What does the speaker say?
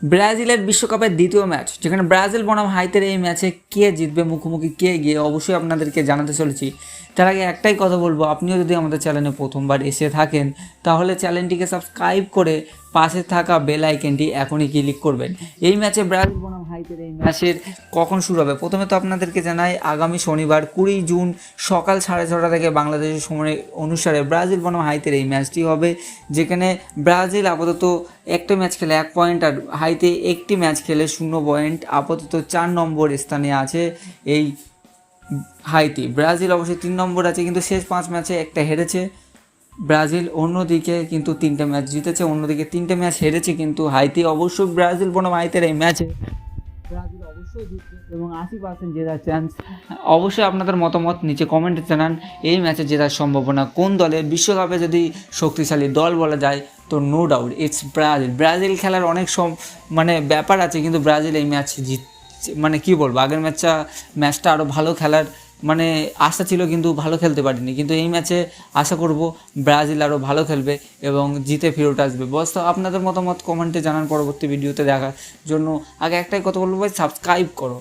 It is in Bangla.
ব্রাজিলের বিশ্বকাপের দ্বিতীয় ম্যাচ, যেখানে ব্রাজিল বনাম হাইতির এই ম্যাচে কে জিতবে, মুখোমুখি কে গিয়ে, অবশ্যই আপনাদেরকে জানাতে চলেছি। তার আগে একটাই কথা বলবো, আপনিও যদি আমাদের চ্যানেলে প্রথমবার এসে থাকেন তাহলে চ্যানেলটিকে সাবস্ক্রাইব করে পাশে থাকা বেল আইকনটি এখনই ক্লিক করবেন। এই ম্যাচে ব্রাজিল বনাম হাইতির এই ম্যাচের কখন শুরু হবে, প্রথমে তো আপনাদেরকে জানাই, আগামী শনিবার 20 জুন সকাল 6:30 থেকে বাংলাদেশের সময় অনুসারে ব্রাজিল বনাম হাইতির এই ম্যাচটি হবে, যেখানে ব্রাজিল আপাতত একটা ম্যাচ খেলে 1 পয়েন্ট আর হাইতি একটি ম্যাচ খেলে 0 পয়েন্ট, আপাতত 4 নম্বর স্থানে আছে এই হাইতি। ব্রাজিল অবশ্যই 3 নম্বর আছে, কিন্তু শেষ 5 ম্যাচে একটা হেরেছে ব্রাজিল, অন্যদিকে কিন্তু 3টে ম্যাচ জিতেছে, অন্যদিকে 3টে ম্যাচ হেরেছে কিন্তু হাইতি। অবশ্যই ব্রাজিল বনাম হাইতির এই ম্যাচে ব্রাজিল অবশ্যই জিতবে এবং 80% জেতার চান্স। অবশ্যই আপনাদের মতামত নিচে কমেন্টে জানান, এই ম্যাচে জেতার সম্ভাবনা কোন দলের। বিশ্বকাপে যদি শক্তিশালী দল বলা যায় তো no doubt it's Brazil. Brazil খেলার অনেক ব্যাপার আছে, কিন্তু ব্রাজিল এই ম্যাচ কী বলবো, আগের ম্যাচটা আরও ভালো খেলার আশা ছিল, কিন্তু ভালো খেলতে পারিনি। কিন্তু এই ম্যাচে আশা করব ব্রাজিল আরও ভালো খেলবে এবং জিতে ফেরত আসবে। বস, তো আপনাদের মতামত কমেন্টে জানান পরবর্তী ভিডিওতে দেখার জন্য। আগে একটাই কথা বলবো ভাই, সাবস্ক্রাইব করো।